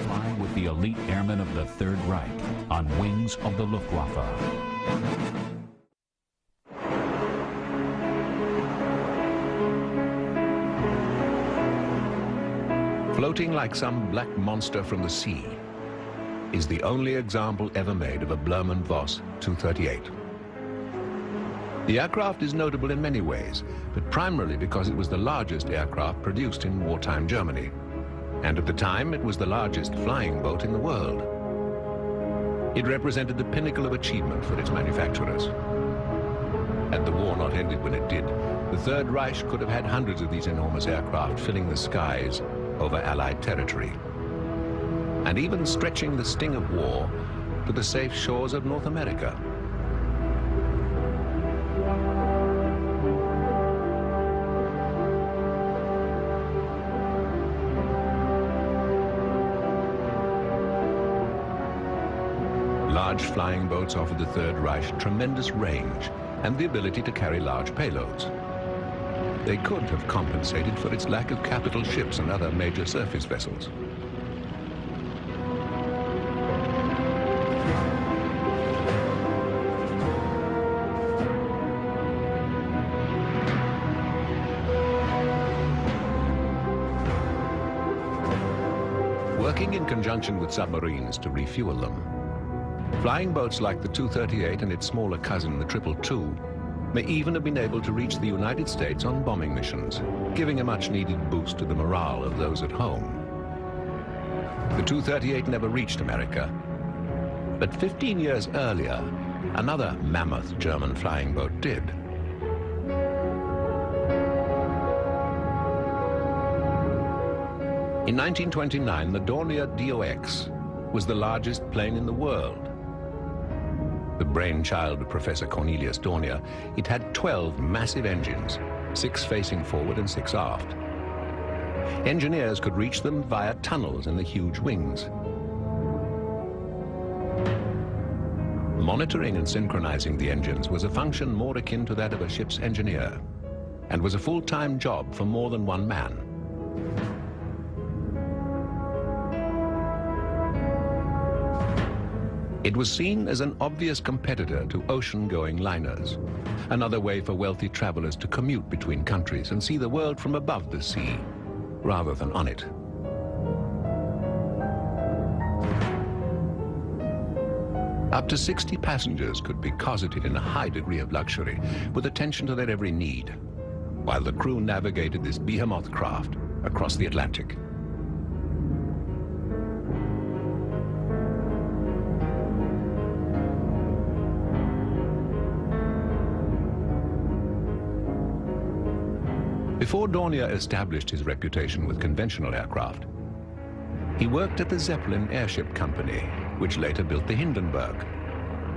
Flying with the elite airmen of the Third Reich on wings of the Luftwaffe. Floating like some black monster from the sea is the only example ever made of a Blohm & Voss 238. The aircraft is notable in many ways, but primarily because it was the largest aircraft produced in wartime Germany. And at the time, it was the largest flying boat in the world. It represented the pinnacle of achievement for its manufacturers. Had the war not ended when it did, the Third Reich could have had hundreds of these enormous aircraft filling the skies over Allied territory, and even stretching the sting of war to the safe shores of North America. Large flying boats offered the Third Reich tremendous range and the ability to carry large payloads. They could have compensated for its lack of capital ships and other major surface vessels. Working in conjunction with submarines to refuel them, flying boats like the 238 and its smaller cousin, the 222, may even have been able to reach the United States on bombing missions, giving a much-needed boost to the morale of those at home. The 238 never reached America, but 15 years earlier, another mammoth German flying boat did. In 1929, the Dornier DOX was the largest plane in the world. The brainchild of Professor Cornelius Dornier, it had 12 massive engines, 6 facing forward and 6 aft. Engineers could reach them via tunnels in the huge wings. Monitoring and synchronizing the engines was a function more akin to that of a ship's engineer, and was a full-time job for more than one man. It was seen as an obvious competitor to ocean-going liners, another way for wealthy travelers to commute between countries and see the world from above the sea, rather than on it. Up to 60 passengers could be cosseted in a high degree of luxury, with attention to their every need, while the crew navigated this behemoth craft across the Atlantic. Before Dornier established his reputation with conventional aircraft, he worked at the Zeppelin Airship Company, which later built the Hindenburg,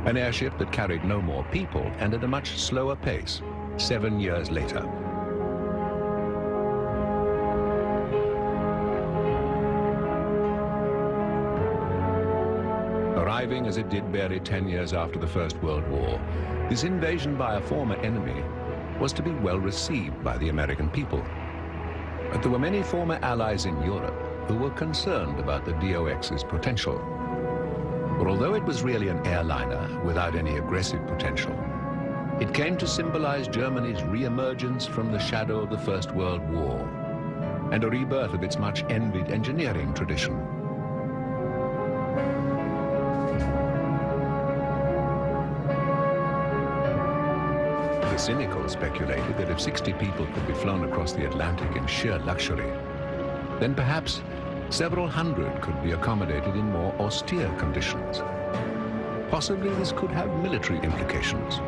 an airship that carried no more people and at a much slower pace, 7 years later. Arriving as it did barely 10 years after the First World War, this invasion by a former enemy was to be well received by the American people. But there were many former allies in Europe who were concerned about the DOX's potential. For although it was really an airliner without any aggressive potential, it came to symbolize Germany's re-emergence from the shadow of the First World War and a rebirth of its much envied engineering tradition. The cynical speculated that if 60 people could be flown across the Atlantic in sheer luxury, then perhaps several hundred could be accommodated in more austere conditions. Possibly this could have military implications.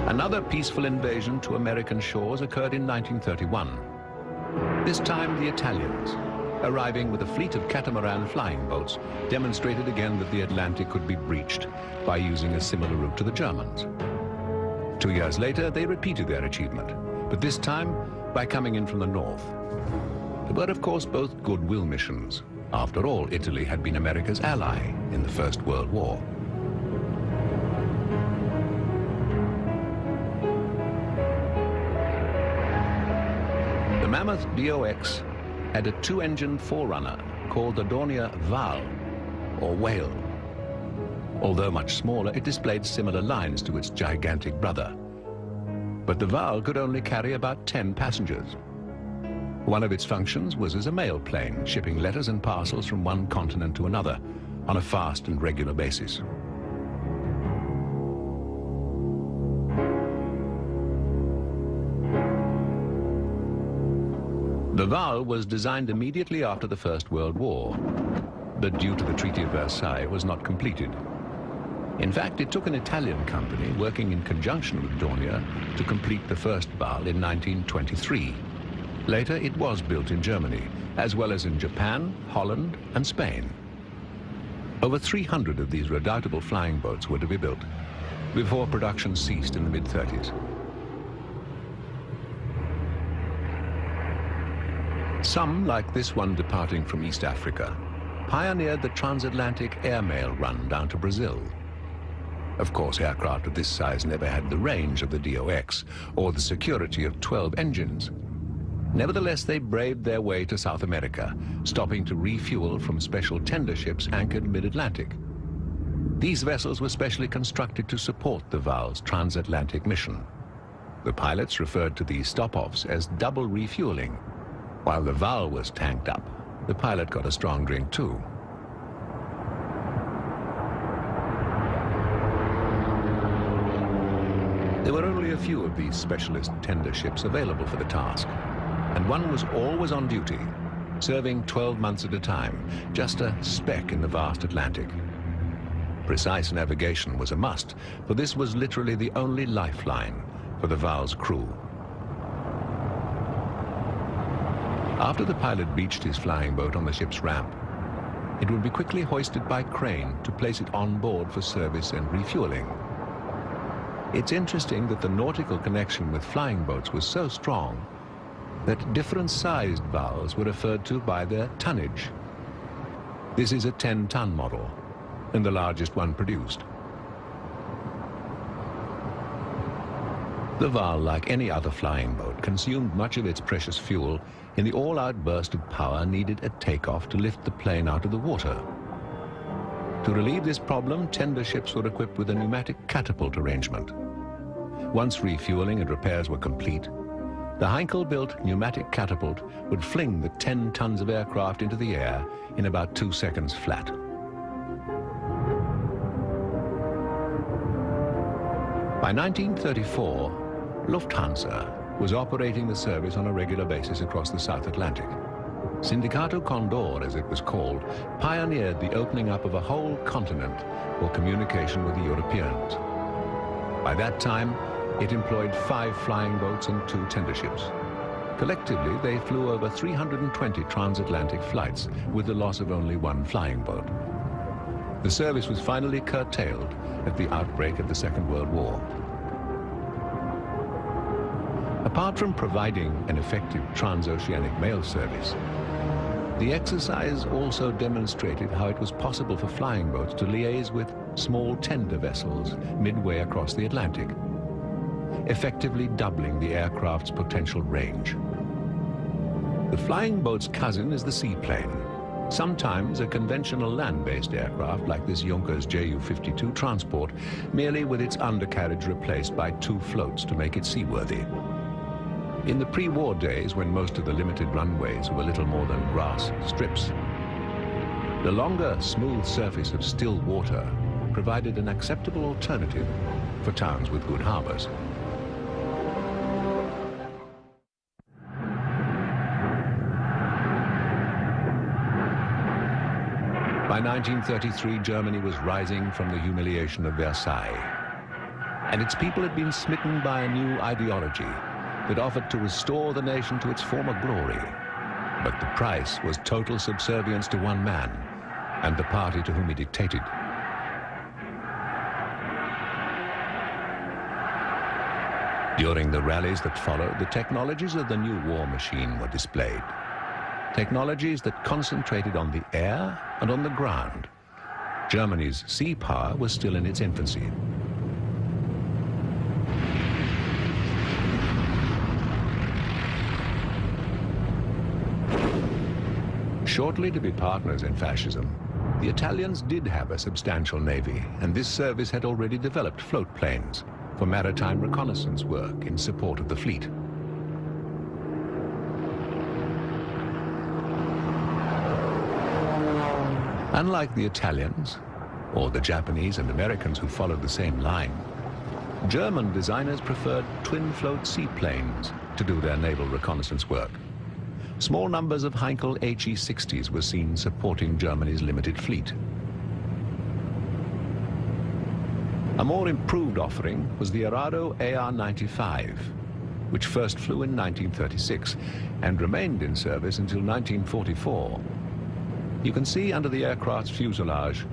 Another peaceful invasion to American shores occurred in 1931. This time the Italians, arriving with a fleet of catamaran flying boats, demonstrated again that the Atlantic could be breached by using a similar route to the Germans. 2 years later, they repeated their achievement, but this time by coming in from the north. They were, of course, both goodwill missions. After all, Italy had been America's ally in the First World War. mammoth DOX had a two-engine forerunner called the Dornier Val, or whale. Although much smaller, it displayed similar lines to its gigantic brother. But the Val could only carry about 10 passengers. One of its functions was as a mail plane, shipping letters and parcels from one continent to another on a fast and regular basis. The Val was designed immediately after the First World War, but due to the Treaty of Versailles, was not completed. In fact, it took an Italian company working in conjunction with Dornier to complete the first Val in 1923. Later, it was built in Germany, as well as in Japan, Holland, and Spain. Over 300 of these redoubtable flying boats were to be built before production ceased in the mid-30s. Some, like this one departing from East Africa, pioneered the transatlantic airmail run down to Brazil. Of course, aircraft of this size never had the range of the DOX or the security of 12 engines. Nevertheless, they braved their way to South America, stopping to refuel from special tender ships anchored mid-Atlantic. These vessels were specially constructed to support the Val's transatlantic mission. The pilots referred to these stop-offs as double refueling. While the Val was tanked up, the pilot got a strong drink too. There were only a few of these specialist tender ships available for the task, and one was always on duty, serving 12 months at a time, just a speck in the vast Atlantic. Precise navigation was a must, for this was literally the only lifeline for the Val's crew. After the pilot beached his flying boat on the ship's ramp, it would be quickly hoisted by crane to place it on board for service and refueling. It's interesting that the nautical connection with flying boats was so strong that different-sized Vals were referred to by their tonnage. This is a 10-ton model, and the largest one produced. The Val, like any other flying boat, consumed much of its precious fuel in the all-out burst of power needed at takeoff to lift the plane out of the water. To relieve this problem, tender ships were equipped with a pneumatic catapult arrangement. Once refueling and repairs were complete, the Heinkel-built pneumatic catapult would fling the 10 tons of aircraft into the air in about 2 seconds flat. By 1934, Lufthansa was operating the service on a regular basis across the South Atlantic. Sindicato Condor, as it was called, pioneered the opening up of a whole continent for communication with the Europeans. By that time, it employed 5 flying boats and 2 tender ships. Collectively, they flew over 320 transatlantic flights with the loss of only 1 flying boat. The service was finally curtailed at the outbreak of the Second World War. Apart from providing an effective transoceanic mail service, the exercise also demonstrated how it was possible for flying boats to liaise with small tender vessels midway across the Atlantic, effectively doubling the aircraft's potential range. The flying boat's cousin is the seaplane, sometimes a conventional land-based aircraft like this Junkers Ju-52 transport, merely with its undercarriage replaced by 2 floats to make it seaworthy. In the pre-war days, when most of the limited runways were little more than grass strips, the longer, smooth surface of still water provided an acceptable alternative for towns with good harbors. By 1933, Germany was rising from the humiliation of Versailles, and its people had been smitten by a new ideology that offered to restore the nation to its former glory. But the price was total subservience to one man and the party to whom he dictated. During the rallies that followed, the technologies of the new war machine were displayed. Technologies that concentrated on the air and on the ground. Germany's sea power was still in its infancy. Shortly to be partners in fascism, the Italians did have a substantial navy, and this service had already developed float planes for maritime reconnaissance work in support of the fleet. Unlike the Italians, or the Japanese and Americans who followed the same line, German designers preferred twin-float seaplanes to do their naval reconnaissance work. Small numbers of Heinkel HE-60s were seen supporting Germany's limited fleet. A more improved offering was the Arado AR-95, which first flew in 1936 and remained in service until 1944. You can see under the aircraft's fuselage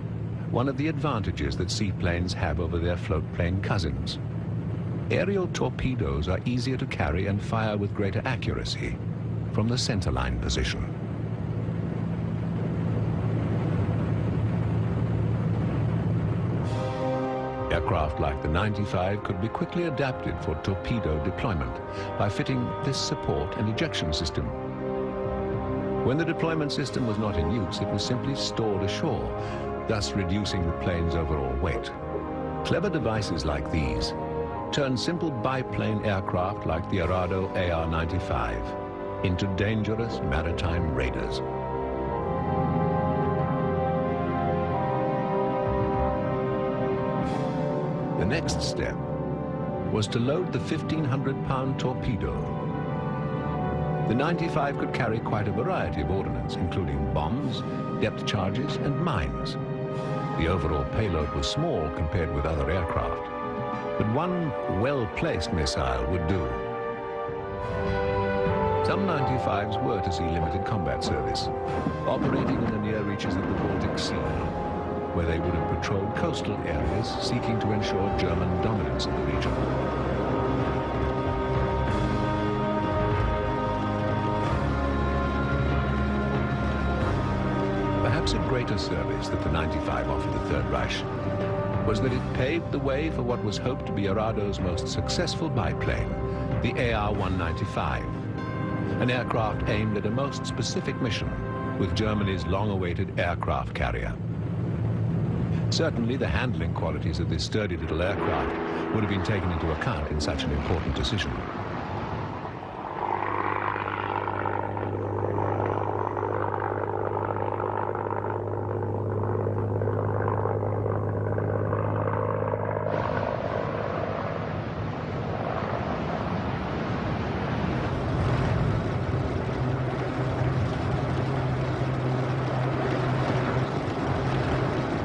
one of the advantages that seaplanes have over their floatplane cousins. Aerial torpedoes are easier to carry and fire with greater accuracy from the centerline position. Aircraft like the 95 could be quickly adapted for torpedo deployment by fitting this support and ejection system. When the deployment system was not in use, it was simply stored ashore, thus reducing the plane's overall weight. Clever devices like these turn simple biplane aircraft like the Arado AR-95 into dangerous maritime raiders. The next step was to load the 1,500-pound torpedo. The 95 could carry quite a variety of ordnance, including bombs, depth charges, and mines. The overall payload was small compared with other aircraft, but one well-placed missile would do. Some 95s were to see limited combat service, operating in the near reaches of the Baltic Sea, where they would have patrolled coastal areas seeking to ensure German dominance in the region. Perhaps a greater service that the 95 offered the Third Reich was that it paved the way for what was hoped to be Arado's most successful biplane, the AR-195, an aircraft aimed at a most specific mission with Germany's long-awaited aircraft carrier. Certainly, the handling qualities of this sturdy little aircraft would have been taken into account in such an important decision.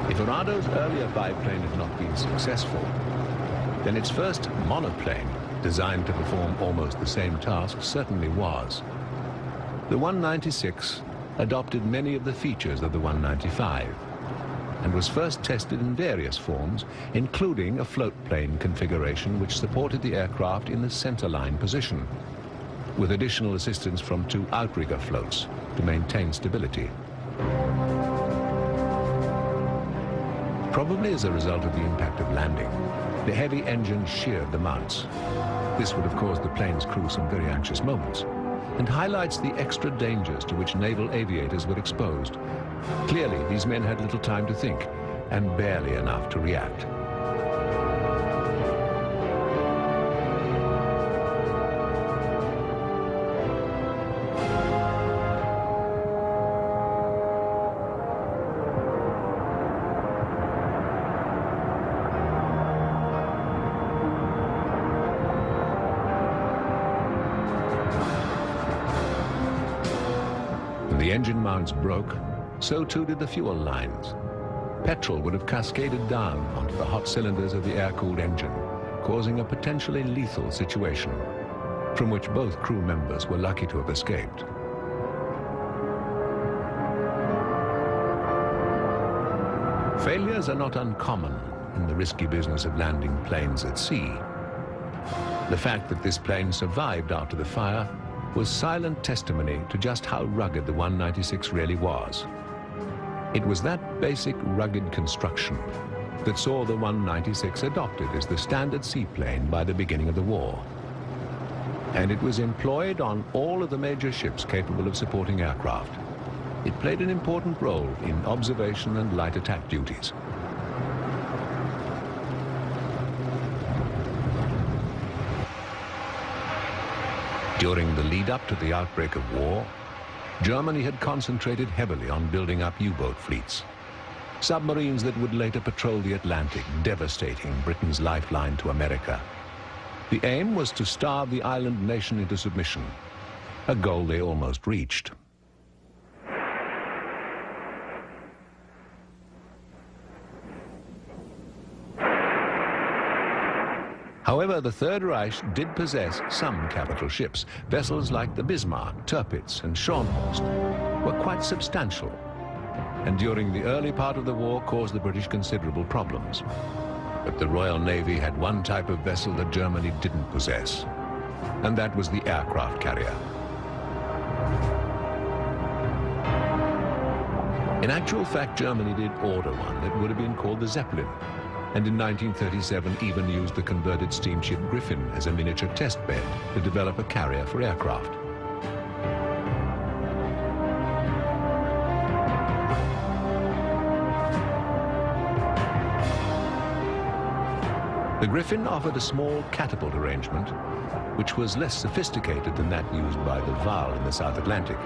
If Arado's earlier biplane had not been successful, then its first monoplane, designed to perform almost the same task, certainly was. The 196 adopted many of the features of the 195 and was first tested in various forms, including a floatplane configuration which supported the aircraft in the centerline position, with additional assistance from two outrigger floats to maintain stability. Probably as a result of the impact of landing, the heavy engine sheared the mounts. This would have caused the plane's crew some very anxious moments and highlights the extra dangers to which naval aviators were exposed. Clearly, these men had little time to think and barely enough to react. The engine mounts broke, so too did the fuel lines. Petrol would have cascaded down onto the hot cylinders of the air-cooled engine, causing a potentially lethal situation, from which both crew members were lucky to have escaped. Failures are not uncommon in the risky business of landing planes at sea. The fact that this plane survived after the fire was silent testimony to just how rugged the 196 really was. It was that basic rugged construction that saw the 196 adopted as the standard seaplane by the beginning of the war. And it was employed on all of the major ships capable of supporting aircraft, it played an important role in observation and light attack duties. During the lead-up to the outbreak of war, Germany had concentrated heavily on building up U-boat fleets, submarines that would later patrol the Atlantic, devastating Britain's lifeline to America. The aim was to starve the island nation into submission, a goal they almost reached. However, the Third Reich did possess some capital ships. Vessels like the Bismarck, Tirpitz and Scharnhorst were quite substantial, and during the early part of the war caused the British considerable problems. But the Royal Navy had one type of vessel that Germany didn't possess, and that was the aircraft carrier. In actual fact, Germany did order one that would have been called the Zeppelin, and in 1937 even used the converted steamship Griffin as a miniature test bed to develop a carrier for aircraft. The Griffin offered a small catapult arrangement, which was less sophisticated than that used by the Waal in the South Atlantic.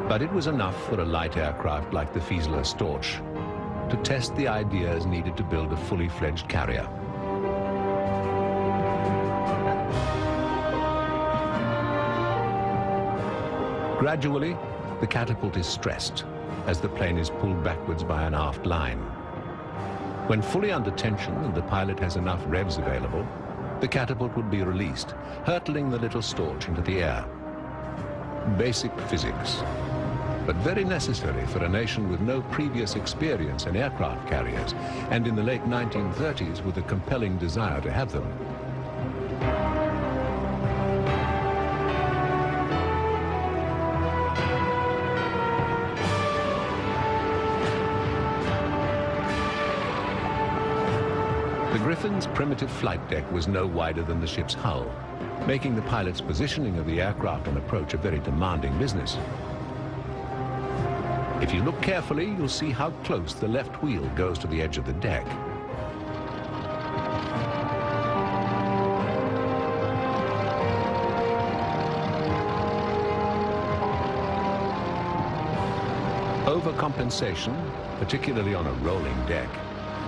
But it was enough for a light aircraft like the Fieseler Storch to test the ideas needed to build a fully fledged carrier. Gradually, the catapult is stressed as the plane is pulled backwards by an aft line. When fully under tension and the pilot has enough revs available, the catapult would be released, hurtling the little Storch into the air. Basic physics, but very necessary for a nation with no previous experience in aircraft carriers, and in the late 1930s with a compelling desire to have them. The Griffin's primitive flight deck was no wider than the ship's hull, making the pilot's positioning of the aircraft on approach a very demanding business. If you look carefully, you'll see how close the left wheel goes to the edge of the deck. Overcompensation, particularly on a rolling deck,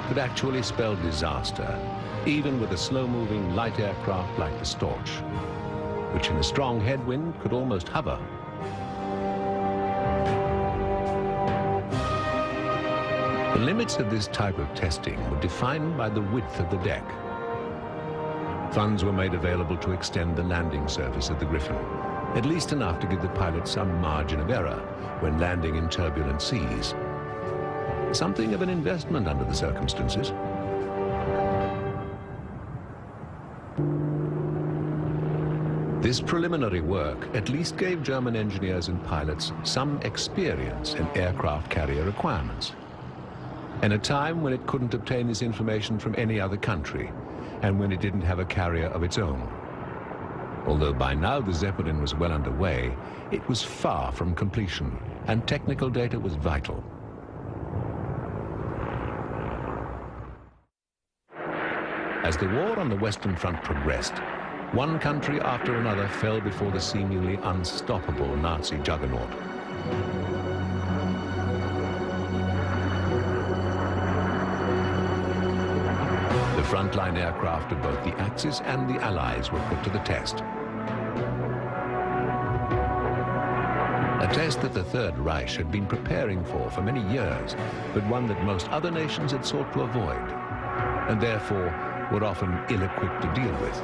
could actually spell disaster, even with a slow-moving light aircraft like the Storch, which in a strong headwind could almost hover. The limits of this type of testing were defined by the width of the deck. Funds were made available to extend the landing surface of the Griffin, at least enough to give the pilot some margin of error when landing in turbulent seas. Something of an investment under the circumstances. This preliminary work at least gave German engineers and pilots some experience in aircraft carrier requirements. In a time when it couldn't obtain this information from any other country, and when it didn't have a carrier of its own. Although by now the Zeppelin was well underway, it was far from completion, and technical data was vital. As the war on the Western Front progressed, one country after another fell before the seemingly unstoppable Nazi juggernaut. The frontline aircraft of both the Axis and the Allies were put to the test. A test that the Third Reich had been preparing for many years, but one that most other nations had sought to avoid, and therefore were often ill-equipped to deal with.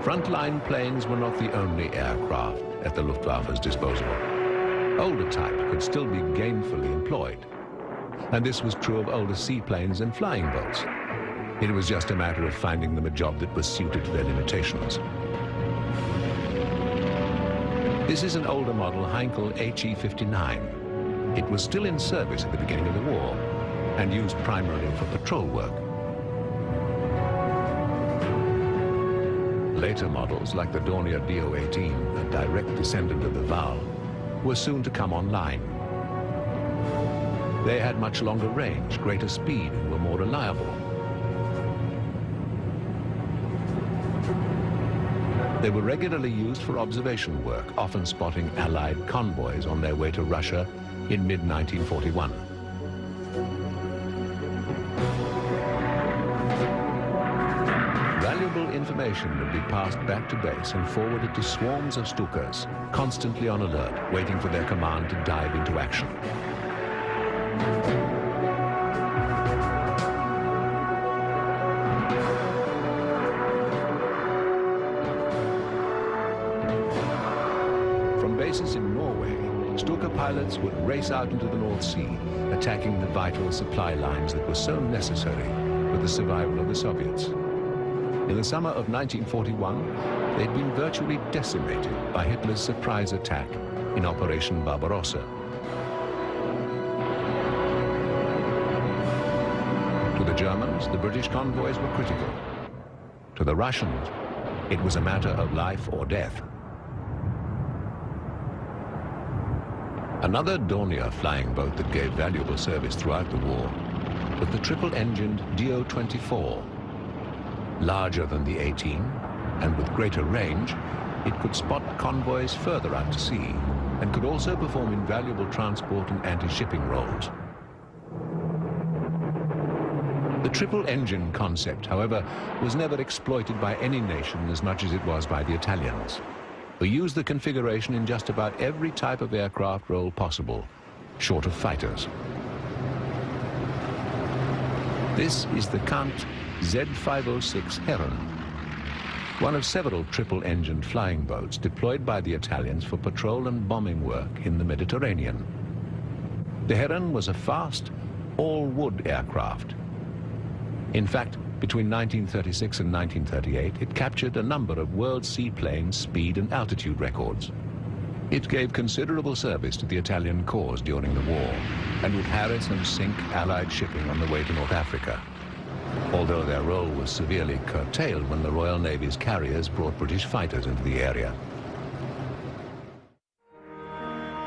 Frontline planes were not the only aircraft at the Luftwaffe's disposal. Older type could still be gainfully employed, and this was true of older seaplanes and flying boats. It was just a matter of finding them a job that was suited to their limitations. This is an older model Heinkel HE-59. It was still in service at the beginning of the war and used primarily for patrol work. Later models, like the Dornier Do-18, a direct descendant of the Val, were soon to come online. They had much longer range, greater speed, and were more reliable. They were regularly used for observation work, often spotting Allied convoys on their way to Russia in mid-1941. Valuable information would be passed back to base and forwarded to swarms of Stukas, constantly on alert, waiting for their command to dive into action. From bases in Norway, Stuka pilots would race out into the North Sea, attacking the vital supply lines that were so necessary for the survival of the Soviets. In the summer of 1941, they'd been virtually decimated by Hitler's surprise attack in Operation Barbarossa. To the Germans, the British convoys were critical. To the Russians, it was a matter of life or death. Another Dornier flying boat that gave valuable service throughout the war was the triple-engined Do-24. Larger than the 18, and with greater range, it could spot convoys further out to sea, and could also perform invaluable transport and anti-shipping roles. The triple-engine concept, however, was never exploited by any nation as much as it was by the Italians, who used the configuration in just about every type of aircraft role possible, short of fighters. This is the Kant Z506 Heron, one of several triple-engined flying boats deployed by the Italians for patrol and bombing work in the Mediterranean. The Heron was a fast, all-wood aircraft. In fact, between 1936 and 1938, it captured a number of world seaplane speed and altitude records. It gave considerable service to the Italian cause during the war, and would harass and sink Allied shipping on the way to North Africa, although their role was severely curtailed when the Royal Navy's carriers brought British fighters into the area.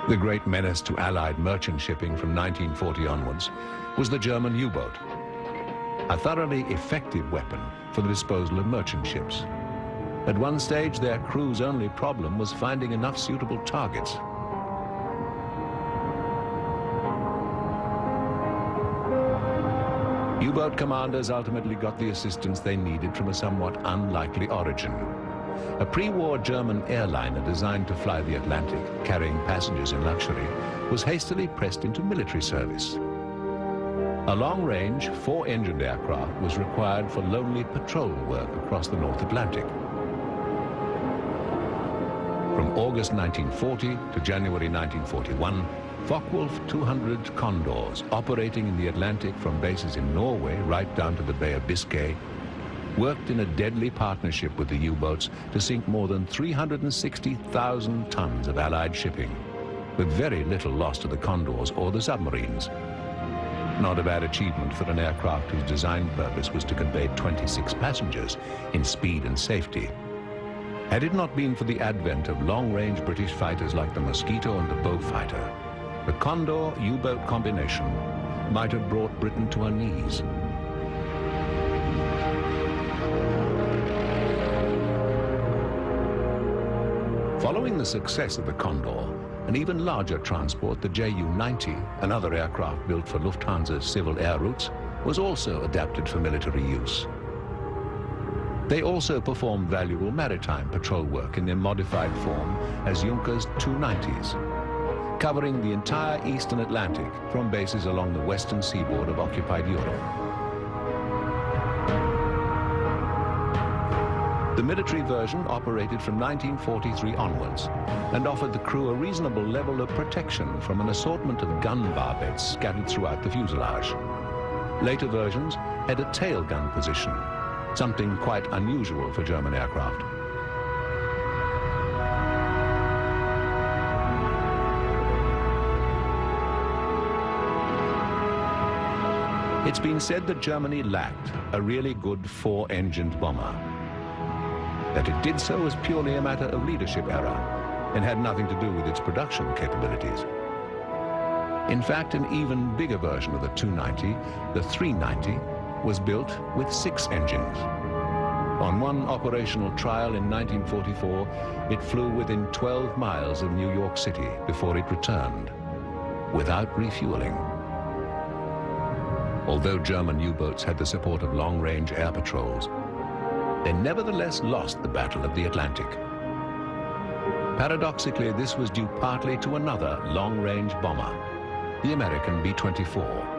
The great menace to Allied merchant shipping from 1940 onwards was the German U-boat, a thoroughly effective weapon for the disposal of merchant ships. At one stage, their crew's only problem was finding enough suitable targets. U-boat commanders ultimately got the assistance they needed from a somewhat unlikely origin. A pre-war German airliner designed to fly the Atlantic, carrying passengers in luxury, was hastily pressed into military service. A long-range, four-engined aircraft was required for lonely patrol work across the North Atlantic. From August 1940 to January 1941, Focke-Wulf 200 Condors, operating in the Atlantic from bases in Norway right down to the Bay of Biscay, worked in a deadly partnership with the U-boats to sink more than 360,000 tons of Allied shipping, with very little loss to the Condors or the submarines. Not a bad achievement for an aircraft whose design purpose was to convey 26 passengers in speed and safety. Had it not been for the advent of long-range British fighters like the Mosquito and the Beaufighter, the Condor U-boat combination might have brought Britain to her knees. Following the success of the Condor, an even larger transport, the Ju-90, another aircraft built for Lufthansa's civil air routes, was also adapted for military use. They also performed valuable maritime patrol work in their modified form as Junkers 290s, covering the entire eastern Atlantic from bases along the western seaboard of occupied Europe. The military version operated from 1943 onwards and offered the crew a reasonable level of protection from an assortment of gun barbettes scattered throughout the fuselage. Later versions had a tail gun position, something quite unusual for German aircraft. It's been said that Germany lacked a really good four-engined bomber. that it did so was purely a matter of leadership error and had nothing to do with its production capabilities. In fact, an even bigger version of the 290, the 390, was built with 6 engines. On one operational trial in 1944, it flew within 12 miles of New York City before it returned, without refueling. Although German U-boats had the support of long-range air patrols, they nevertheless lost the Battle of the Atlantic. Paradoxically, this was due partly to another long-range bomber, the American B-24.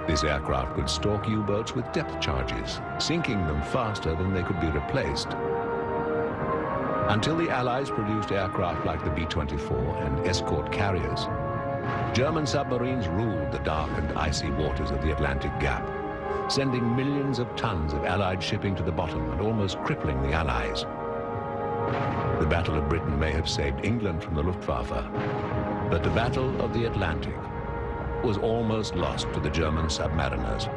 This aircraft could stalk U-boats with depth charges, sinking them faster than they could be replaced. Until the Allies produced aircraft like the B-24 and escort carriers, German submarines ruled the dark and icy waters of the Atlantic Gap, sending millions of tons of Allied shipping to the bottom and almost crippling the Allies. The Battle of Britain may have saved England from the Luftwaffe, but the Battle of the Atlantic was almost lost to the German submariners.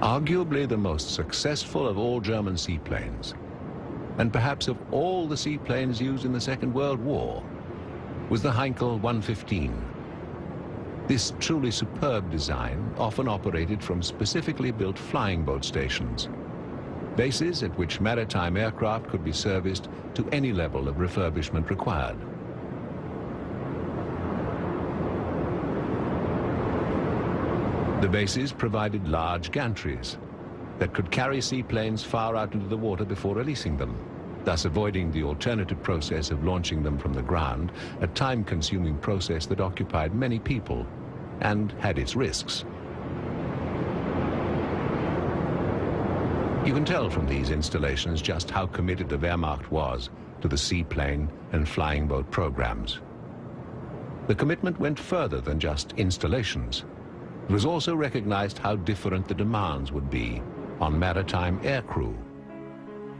Arguably the most successful of all German seaplanes, and perhaps of all the seaplanes used in the Second World War, was the Heinkel 115. This truly superb design often operated from specifically built flying boat stations, bases at which maritime aircraft could be serviced to any level of refurbishment required. The bases provided large gantries that could carry seaplanes far out into the water before releasing them, thus avoiding the alternative process of launching them from the ground, a time-consuming process that occupied many people and had its risks. You can tell from these installations just how committed the Wehrmacht was to the seaplane and flying boat programs. The commitment went further than just installations. It was also recognized how different the demands would be on maritime aircrew.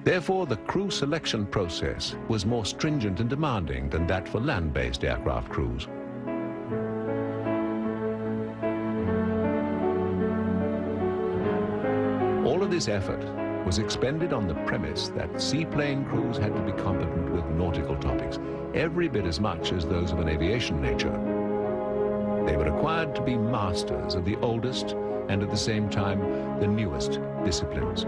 Therefore, the crew selection process was more stringent and demanding than that for land-based aircraft crews. All of this effort was expended on the premise that seaplane crews had to be competent with nautical topics, every bit as much as those of an aviation nature. They were required to be masters of the oldest and at the same time the newest disciplines.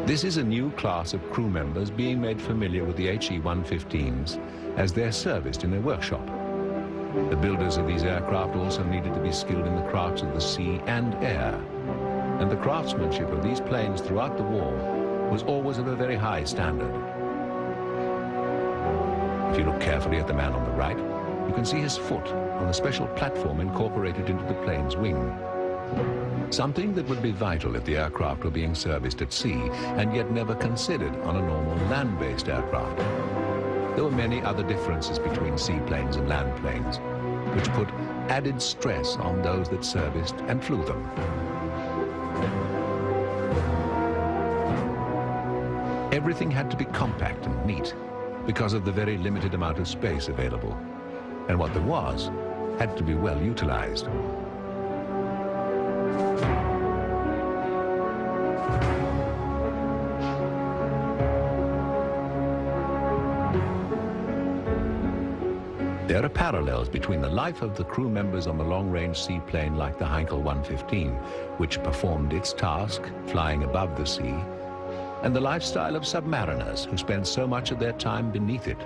This is a new class of crew members being made familiar with the HE-115s as they're serviced in their workshop. The builders of these aircraft also needed to be skilled in the crafts of the sea and air, and the craftsmanship of these planes throughout the war was always of a very high standard. If you look carefully at the man on the right, you can see his foot on the special platform incorporated into the plane's wing. Something that would be vital if the aircraft were being serviced at sea and yet never considered on a normal land-based aircraft. There were many other differences between seaplanes and land planes, which put added stress on those that serviced and flew them. Everything had to be compact and neat because of the very limited amount of space available, and what there was had to be well utilized. There are parallels between the life of the crew members on the long-range seaplane like the Heinkel 115, which performed its task, flying above the sea, and the lifestyle of submariners who spend so much of their time beneath it.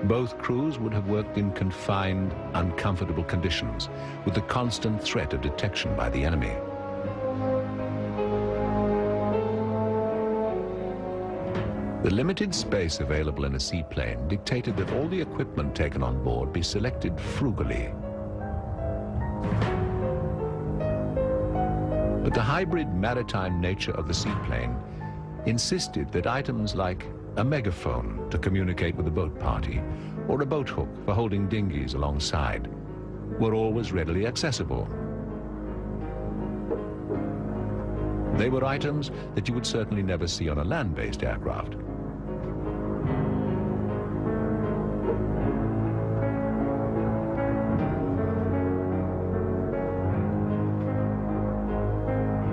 Both crews would have worked in confined, uncomfortable conditions with the constant threat of detection by the enemy. The limited space available in a seaplane dictated that all the equipment taken on board be selected frugally. But the hybrid maritime nature of the seaplane insisted that items like a megaphone to communicate with the boat party or a boat hook for holding dinghies alongside were always readily accessible. They were items that you would certainly never see on a land-based aircraft.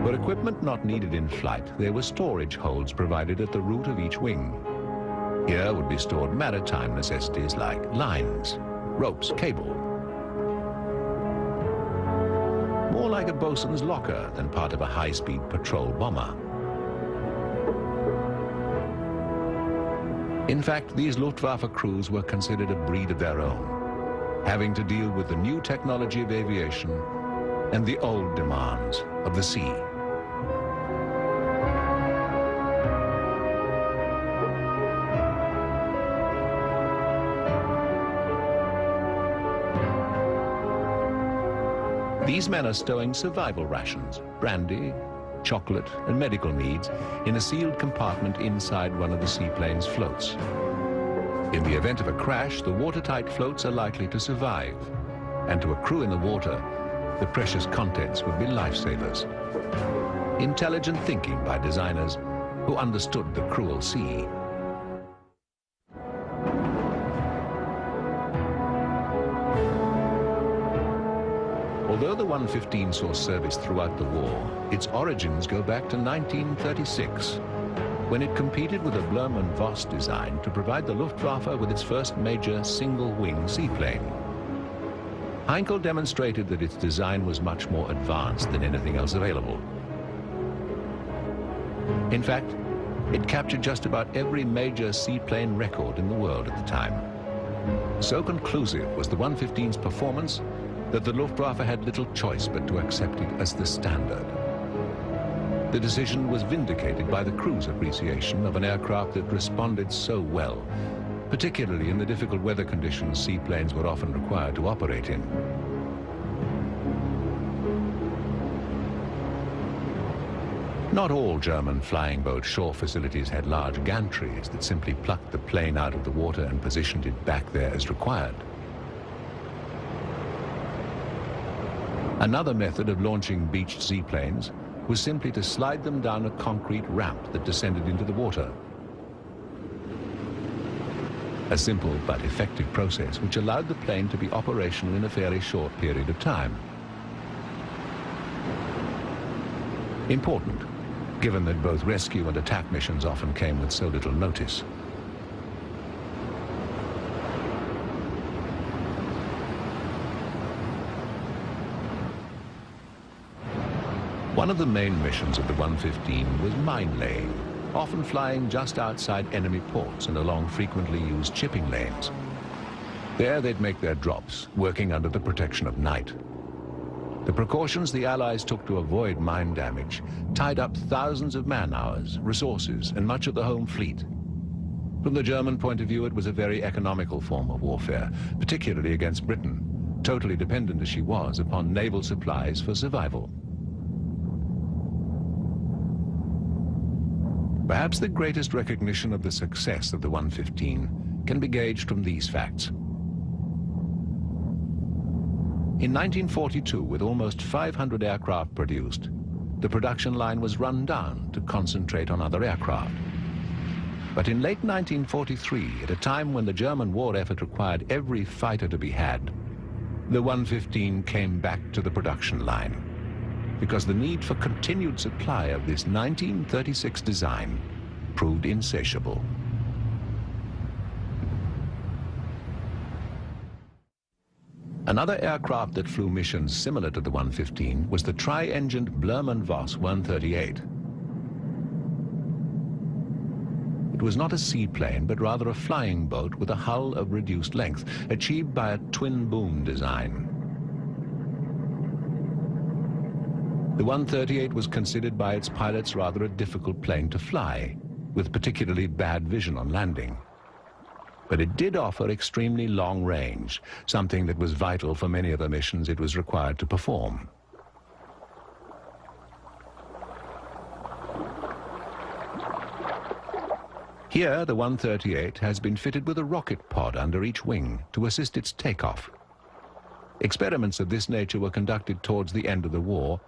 For equipment not needed in flight, there were storage holds provided at the root of each wing. Here would be stored maritime necessities like lines, ropes, cable. More like a bosun's locker than part of a high-speed patrol bomber. In fact, these Luftwaffe crews were considered a breed of their own, having to deal with the new technology of aviation and the old demands of the sea. These men are stowing survival rations, brandy, chocolate, and medical needs in a sealed compartment inside one of the seaplane's floats. In the event of a crash, the watertight floats are likely to survive, and to a crew in the water, the precious contents would be lifesavers. Intelligent thinking by designers who understood the cruel sea. Although the 115 saw service throughout the war, its origins go back to 1936, when it competed with a Blömen Voss design to provide the Luftwaffe with its first major single-wing seaplane. Heinkel demonstrated that its design was much more advanced than anything else available. In fact, it captured just about every major seaplane record in the world at the time. So conclusive was the 115's performance that the Luftwaffe had little choice but to accept it as the standard. The decision was vindicated by the crew's appreciation of an aircraft that responded so well, particularly in the difficult weather conditions seaplanes were often required to operate in. Not all German flying boat shore facilities had large gantries that simply plucked the plane out of the water and positioned it back there as required. Another method of launching beached seaplanes was simply to slide them down a concrete ramp that descended into the water. A simple but effective process which allowed the plane to be operational in a fairly short period of time. Important, given that both rescue and attack missions often came with so little notice. One of the main missions of the 115 was mine laying, often flying just outside enemy ports and along frequently used shipping lanes. There they'd make their drops, working under the protection of night. The precautions the Allies took to avoid mine damage tied up thousands of man-hours, resources, and much of the home fleet. From the German point of view, it was a very economical form of warfare, particularly against Britain, totally dependent as she was upon naval supplies for survival. Perhaps the greatest recognition of the success of the 115 can be gauged from these facts. In 1942, with almost 500 aircraft produced, the production line was run down to concentrate on other aircraft. But in late 1943, at a time when the German war effort required every fighter to be had, the 115 came back to the production line, because the need for continued supply of this 1936 design proved insatiable. Another aircraft that flew missions similar to the 115 was the tri-engined Blömen Voss 138. It was not a seaplane, but rather a flying boat with a hull of reduced length, achieved by a twin-boom design. The 138 was considered by its pilots rather a difficult plane to fly, with particularly bad vision on landing. But it did offer extremely long range, something that was vital for many of the missions it was required to perform. Here, the 138 has been fitted with a rocket pod under each wing to assist its takeoff. Experiments of this nature were conducted towards the end of the war,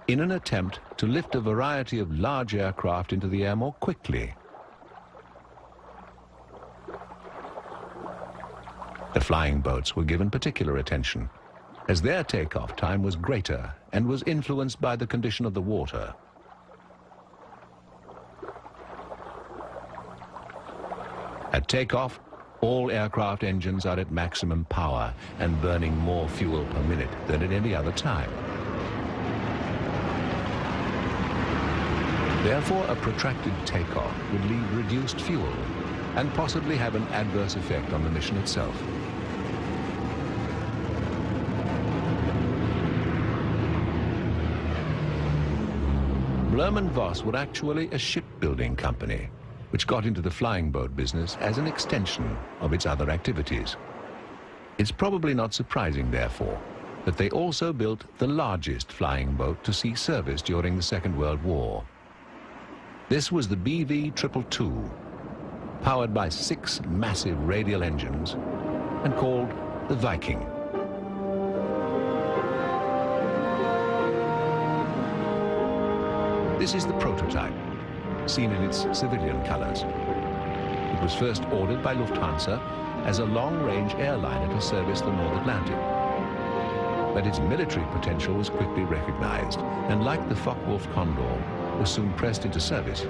in an attempt to lift a variety of large aircraft into the air more quickly. The flying boats were given particular attention, as their takeoff time was greater and was influenced by the condition of the water. At takeoff, all aircraft engines are at maximum power and burning more fuel per minute than at any other time. Therefore, a protracted takeoff would leave reduced fuel and possibly have an adverse effect on the mission itself. Blohm + Voss were actually a shipbuilding company, which got into the flying boat business as an extension of its other activities. It's probably not surprising, therefore, that they also built the largest flying boat to see service during the Second World War. This was the BV 222, powered by 6 massive radial engines and called the Viking. This is the prototype, seen in its civilian colors. It was first ordered by Lufthansa as a long-range airliner to service the North Atlantic. But its military potential was quickly recognized, and like the Focke-Wulf Condor, was soon pressed into service.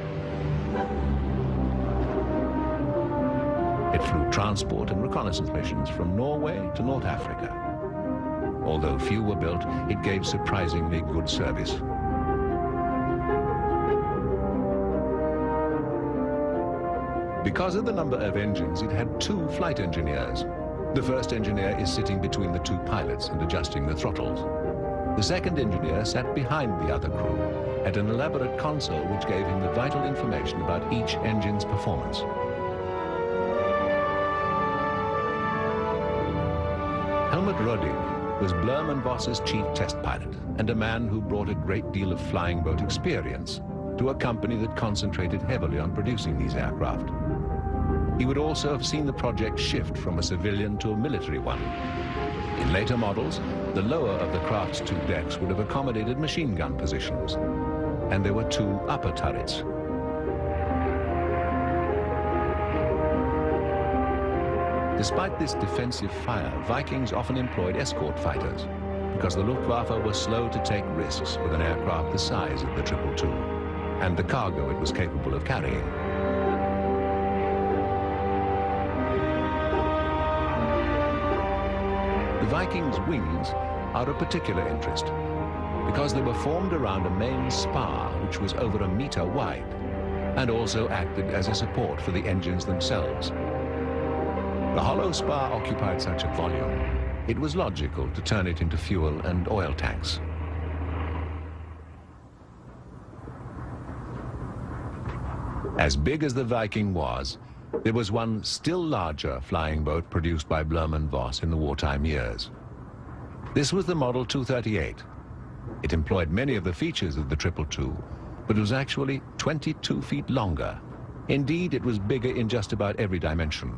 It flew transport and reconnaissance missions from Norway to North Africa. Although few were built, it gave surprisingly good service. Because of the number of engines, it had 2 flight engineers. The first engineer is sitting between the 2 pilots and adjusting the throttles. The second engineer sat behind the other crew at an elaborate console which gave him the vital information about each engine's performance. Helmut Rödig was Blohm + Voss's chief test pilot and a man who brought a great deal of flying boat experience to a company that concentrated heavily on producing these aircraft. He would also have seen the project shift from a civilian to a military one. In later models, the lower of the craft's 2 decks would have accommodated machine gun positions, and there were 2 upper turrets. Despite this defensive fire, Vikings often employed escort fighters, because the Luftwaffe was slow to take risks with an aircraft the size of the 222, and the cargo it was capable of carrying. The Vikings' wings are of particular interest because they were formed around a main spar which was over 1 meter wide and also acted as a support for the engines themselves. The hollow spar occupied such a volume, it was logical to turn it into fuel and oil tanks. As big as the Viking was, there was one still larger flying boat produced by Blohm + Voss in the wartime years. This was the Model 238. It employed many of the features of the 222, but was actually 22 feet longer. Indeed, it was bigger in just about every dimension.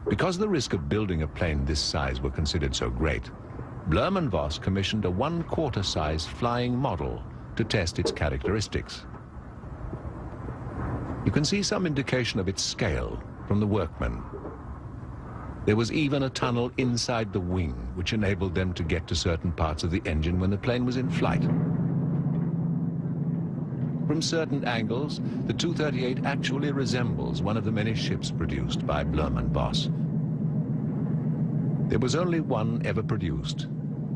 Because the risk of building a plane this size were considered so great, Blohm + Voss commissioned a 1/4 size flying model to test its characteristics. You can see some indication of its scale from the workmen. There was even a tunnel inside the wing which enabled them to get to certain parts of the engine when the plane was in flight. From certain angles, the 238 actually resembles one of the many ships produced by Blohm + Voss. There was only one ever produced,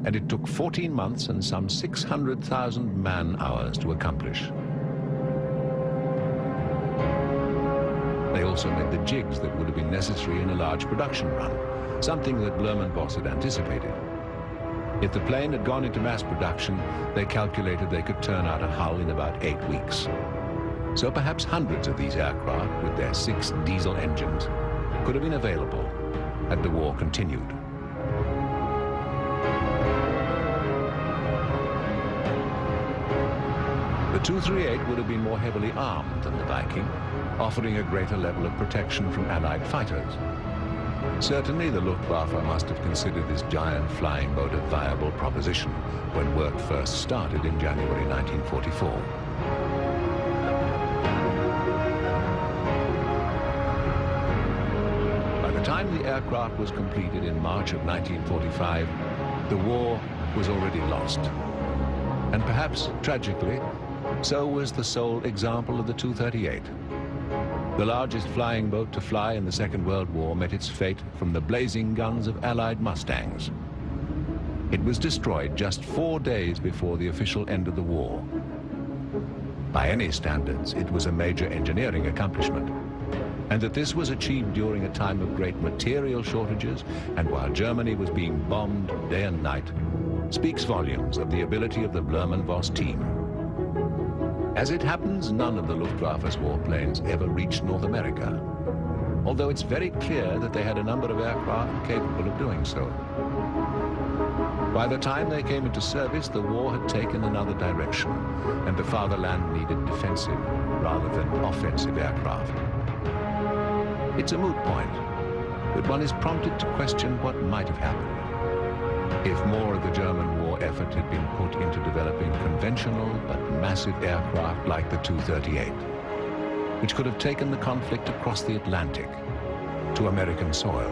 and it took 14 months and some 600,000 man-hours to accomplish. They also made the jigs that would have been necessary in a large production run, something that Blohm + Voss had anticipated. If the plane had gone into mass production, they calculated they could turn out a hull in about 8 weeks. So perhaps hundreds of these aircraft, with their 6 diesel engines, could have been available had the war continued. The 238 would have been more heavily armed than the Viking, offering a greater level of protection from Allied fighters. Certainly, the Luftwaffe must have considered this giant flying boat a viable proposition when work first started in January 1944. By the time the aircraft was completed in March of 1945, the war was already lost. And perhaps, tragically, so was the sole example of the Tu-38. The largest flying boat to fly in the Second World War met its fate from the blazing guns of Allied Mustangs. It was destroyed just 4 days before the official end of the war. By any standards, it was a major engineering accomplishment. And that this was achieved during a time of great material shortages and while Germany was being bombed day and night speaks volumes of the ability of the Blumenvoss team. As it happens, none of the Luftwaffe's warplanes ever reached North America, although it's very clear that they had a number of aircraft capable of doing so. By the time they came into service, the war had taken another direction, and the fatherland needed defensive rather than offensive aircraft. It's a moot point, but one is prompted to question what might have happened if more of the German war effort had been put into developing conventional but massive aircraft like the Tu-38, which could have taken the conflict across the Atlantic to American soil.